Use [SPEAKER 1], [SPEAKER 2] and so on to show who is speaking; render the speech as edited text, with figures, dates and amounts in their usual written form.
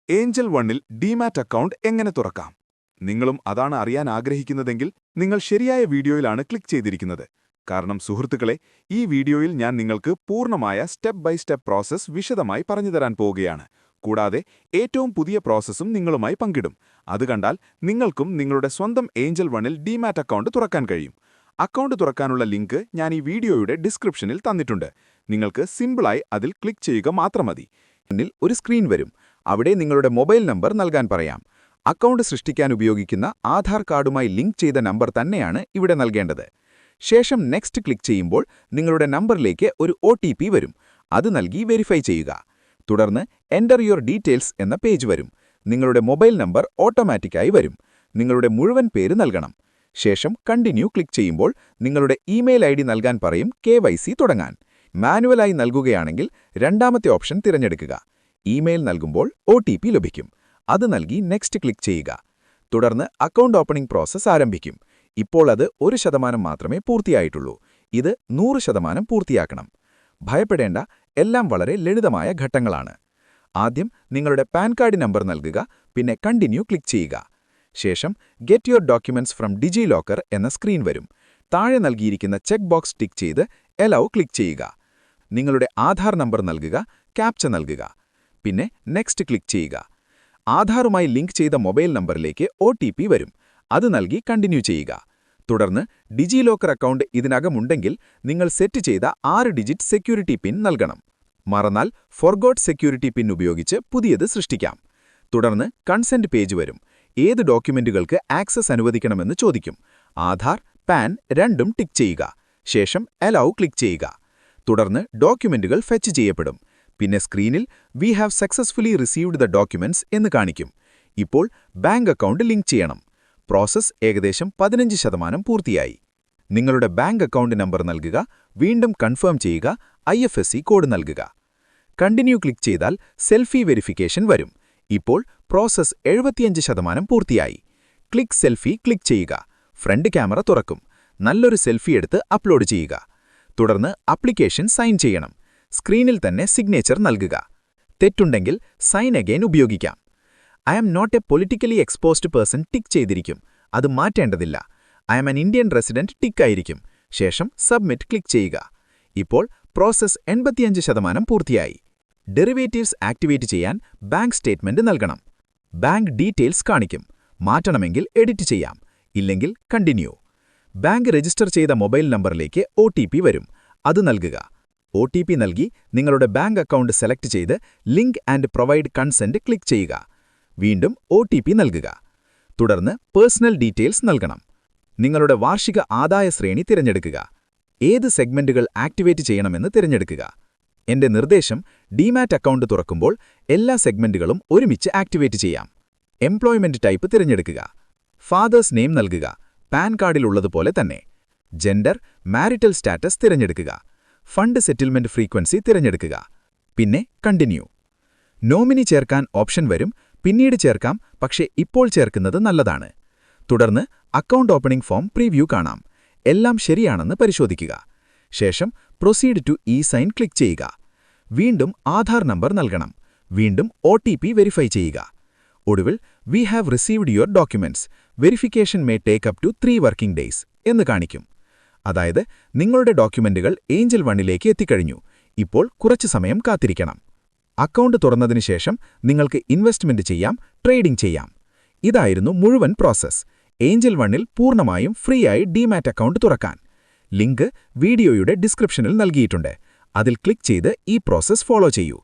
[SPEAKER 1] Angel വണ്ണിൽ demat account എങ്ങനെ തുറക്കാം? നിങ്ങളും അതാണ് അറിയാൻ ആഗ്രഹിക്കുന്നതെങ്കിൽ നിങ്ങൾ ശരിയായ വീഡിയോയിലാണ് ക്ലിക്ക് ചെയ്തിരിക്കുന്നത്. കാരണം സുഹൃത്തുക്കളെ, ഈ വീഡിയോയിൽ ഞാൻ നിങ്ങൾക്ക് പൂർണ്ണമായ സ്റ്റെപ്പ് ബൈ സ്റ്റെപ്പ് പ്രോസസ്സ് വിശദമായി പറഞ്ഞുതരാൻ പോവുകയാണ്. കൂടാതെ ഏറ്റവും പുതിയ പ്രോസസ്സും നിങ്ങളുമായി പങ്കിടും. അത് കണ്ടാൽ നിങ്ങൾക്കും നിങ്ങളുടെ സ്വന്തം ഏഞ്ചൽ വണ്ണിൽ ഡിമാറ്റ് അക്കൗണ്ട് തുറക്കാൻ കഴിയും. അക്കൗണ്ട് തുറക്കാനുള്ള ലിങ്ക് ഞാൻ ഈ വീഡിയോയുടെ ഡിസ്ക്രിപ്ഷനിൽ തന്നിട്ടുണ്ട്. നിങ്ങൾക്ക് സിമ്പിളായി അതിൽ ക്ലിക്ക് ചെയ്യുക മാത്രം മതി. മുന്നിൽ ഒരു സ്ക്രീൻ വരും. അവിടെ നിങ്ങളുടെ മൊബൈൽ നമ്പർ നൽകാൻ പറയാം. അക്കൗണ്ട് സൃഷ്ടിക്കാൻ ഉപയോഗിക്കുന്ന ആധാർ കാർഡുമായി ലിങ്ക് ചെയ്ത നമ്പർ തന്നെയാണ് ഇവിടെ നൽകേണ്ടത്. ശേഷം നെക്സ്റ്റ് ക്ലിക്ക് ചെയ്യുമ്പോൾ നിങ്ങളുടെ നമ്പറിലേക്ക് ഒരു OTP വരും. അത് നൽകി വെരിഫൈ ചെയ്യുക. തുടർന്ന് എൻ്റർ യുവർ ഡീറ്റെയിൽസ് എന്ന പേജ് വരും. നിങ്ങളുടെ മൊബൈൽ നമ്പർ ഓട്ടോമാറ്റിക്കായി വരും. നിങ്ങളുടെ മുഴുവൻ പേര് നൽകണം. ശേഷം കണ്ടിന്യൂ ക്ലിക്ക് ചെയ്യുമ്പോൾ നിങ്ങളുടെ ഇമെയിൽ ID നൽകാൻ പറയും. KYC തുടങ്ങാൻ. മാനുവലായി നൽകുകയാണെങ്കിൽ രണ്ടാമത്തെ ഓപ്ഷൻ തിരഞ്ഞെടുക്കുക. ഇമെയിൽ നൽകുമ്പോൾ OTP ലഭിക്കും. അത് നൽകി നെക്സ്റ്റ് ക്ലിക്ക് ചെയ്യുക. തുടർന്ന് അക്കൗണ്ട് ഓപ്പണിംഗ് പ്രോസസ്സ് ആരംഭിക്കും. ഇപ്പോൾ അത് 1% മാത്രമേ പൂർത്തിയായിട്ടുള്ളൂ. ഇത് 100% പൂർത്തിയാക്കണം. ഭയപ്പെടേണ്ട, എല്ലാം വളരെ ലളിതമായ ഘട്ടങ്ങളാണ്. ആദ്യം നിങ്ങളുടെ പാൻ കാർഡ് നമ്പർ നൽകുക, പിന്നെ കണ്ടിന്യൂ ക്ലിക്ക് ചെയ്യുക. ശേഷം get your documents from DigiLocker എന്ന സ്ക്രീൻ വരും. താഴെ നൽകിയിരിക്കുന്ന ചെക്ക് ബോക്സ് ടിക്ക് ചെയ്ത് എലൗ ക്ലിക്ക് ചെയ്യുക. നിങ്ങളുടെ ആധാർ നമ്പർ നൽകുക, ക്യാപ്ച നൽകുക. പിന്നെ നെക്സ്റ്റ് ക്ലിക്ക് ചെയ്യുക. ആധാറുമായി ലിങ്ക് ചെയ്ത മൊബൈൽ നമ്പറിലേക്ക് OTP വരും. അത് നൽകി കണ്ടിന്യൂ ചെയ്യുക. തുടർന്ന് ഡിജിലോക്കർ അക്കൗണ്ട് ഇതിനകമുണ്ടെങ്കിൽ നിങ്ങൾ സെറ്റ് ചെയ്ത 6 ഡിജിറ്റ് സെക്യൂരിറ്റി പിൻ നൽകണം. മറന്നാൽ ഫോർഗോട്ട് സെക്യൂരിറ്റി പിൻ ഉപയോഗിച്ച് പുതിയത് സൃഷ്ടിക്കാം. തുടർന്ന് കൺസെന്റ് പേജ് വരും. ഏത് ഡോക്യുമെന്റുകൾക്ക് ആക്സസ് അനുവദിക്കണമെന്ന് ചോദിക്കും. ആധാർ, പാൻ രണ്ടും ടിക്ക് ചെയ്യുക. ശേഷം അലൗ ക്ലിക്ക് ചെയ്യുക. തുടർന്ന് ഡോക്യുമെന്റുകൾ ഫെച്ച് ചെയ്യപ്പെടും. പിന്നെ സ്ക്രീനിൽ we have successfully received the documents എന്ന് കാണിക്കും. ഇപ്പോൾ ബാങ്ക് അക്കൗണ്ട് ലിങ്ക് ചെയ്യണം. പ്രോസസ്സ് ഏകദേശം 15% പൂർത്തിയായി. നിങ്ങളുടെ ബാങ്ക് അക്കൗണ്ട് നമ്പർ നൽകുക, വീണ്ടും കൺഫേം ചെയ്യുക, IFSC കോഡ് നൽകുക. കണ്ടിന്യൂ ക്ലിക്ക് ചെയ്താൽ സെൽഫി വെരിഫിക്കേഷൻ വരും. ഇപ്പോൾ പ്രോസസ്സ് 75% പൂർത്തിയായി. ക്ലിക്ക് സെൽഫി ക്ലിക്ക് ചെയ്യുക. ഫ്രണ്ട് ക്യാമറ തുറക്കും. നല്ലൊരു സെൽഫി എടുത്ത് അപ്ലോഡ് ചെയ്യുക. തുടർന്ന് ആപ്ലിക്കേഷൻ സൈൻ ചെയ്യണം. സ്ക്രീനിൽ തന്നെ സിഗ്നേച്ചർ നൽകുക. തെറ്റുണ്ടെങ്കിൽ സൈൻ അഗെയിൻ ഉപയോഗിക്കാം. I am not a politically exposed person tick ചെയ്തിരിക്കും. അത് മാറ്റേണ്ടതില്ല. I am an Indian resident tick ആയിരിക്കും. ശേഷം സബ്മിറ്റ് ക്ലിക്ക് ചെയ്യുക. ഇപ്പോൾ പ്രോസസ്സ് 85% പൂർത്തിയായി. ഡെറിവേറ്റീവ്സ് ആക്ടിവേറ്റ് ചെയ്യാൻ ബാങ്ക് സ്റ്റേറ്റ്മെന്റ് നൽകണം. ബാങ്ക് ഡീറ്റെയിൽസ് കാണിക്കും. മാറ്റണമെങ്കിൽ എഡിറ്റ് ചെയ്യാം. ഇല്ലെങ്കിൽ കണ്ടിന്യൂ. ബാങ്ക് രജിസ്റ്റർ ചെയ്ത മൊബൈൽ നമ്പറിലേക്ക് OTP വരും. അത് നൽകുക. OTP നൽകി നിങ്ങളുടെ ബാങ്ക് അക്കൗണ്ട് സെലക്ട് ചെയ്ത് link and provide consent click ചെയ്യുക. വീണ്ടും OTP നൽകുക. തുടർന്ന് പേഴ്സണൽ ഡീറ്റെയിൽസ് നൽകണം. നിങ്ങളുടെ വാർഷിക ആദായ ശ്രേണി തിരഞ്ഞെടുക്കുക. ഏത് സെഗ്മെന്റുകൾ ആക്ടിവേറ്റ് ചെയ്യണമെന്ന് തിരഞ്ഞെടുക്കുക. എന്റെ നിർദ്ദേശം, ഡിമാറ്റ് അക്കൗണ്ട് തുറക്കുമ്പോൾ എല്ലാ സെഗ്മെന്റുകളും ഒരുമിച്ച് ആക്ടിവേറ്റ് ചെയ്യാം. എംപ്ലോയ്മെന്റ് ടൈപ്പ് തിരഞ്ഞെടുക്കുക. ഫാദേഴ്സ് നെയിം നൽകുക, പാൻ കാർഡിലുള്ളതുപോലെ തന്നെ. ജെൻഡർ, മാരിറ്റൽ സ്റ്റാറ്റസ് തിരഞ്ഞെടുക്കുക. ഫണ്ട് സെറ്റിൽമെന്റ് ഫ്രീക്വൻസി തിരഞ്ഞെടുക്കുക. പിന്നെ കണ്ടിന്യൂ. നോമിനി ചേർക്കാൻ ഓപ്ഷൻ വരും. പിന്നീട് ചേർക്കാം, പക്ഷേ ഇപ്പോൾ ചേർക്കുന്നത് നല്ലതാണ്. തുടർന്ന് അക്കൗണ്ട് ഓപ്പണിംഗ് ഫോം പ്രീവ്യൂ കാണാം. എല്ലാം ശരിയാണെന്ന് പരിശോധിക്കുക. ശേഷം പ്രൊസീഡ് ടു ഇ-സൈൻ ക്ലിക്ക് ചെയ്യുക. വീണ്ടും ആധാർ നമ്പർ നൽകണം. വീണ്ടും OTP വെരിഫൈ ചെയ്യുക. ഒടുവിൽ we have received your documents. Verification may take up to 3 working days എന്ന് കാണിക്കും. അതായത് നിങ്ങളുടെ ഡോക്യുമെന്റുകൾ ഏഞ്ചൽ വണ്ണിലേക്ക് എത്തിക്കഴിഞ്ഞു. ഇപ്പോൾ കുറച്ച് സമയം കാത്തിരിക്കണം. അക്കൗണ്ട് തുറന്നതിന് ശേഷം നിങ്ങൾക്ക് ഇൻവെസ്റ്റ്മെന്റ് ചെയ്യാം, ട്രേഡിംഗ് ചെയ്യാം. ഇതായിരുന്നു മുഴുവൻ പ്രോസസ്സ്. ഏഞ്ചൽ വണ്ണിൽ പൂർണ്ണമായും ഫ്രീ ആയി ഡിമാറ്റ് അക്കൗണ്ട് തുറക്കാൻ. ലിങ്ക് വീഡിയോയുടെ ഡിസ്ക്രിപ്ഷനിൽ നൽകിയിട്ടുണ്ട്. അതിൽ ക്ലിക്ക് ചെയ്ത് ഈ പ്രോസസ്സ് ഫോളോ ചെയ്യൂ.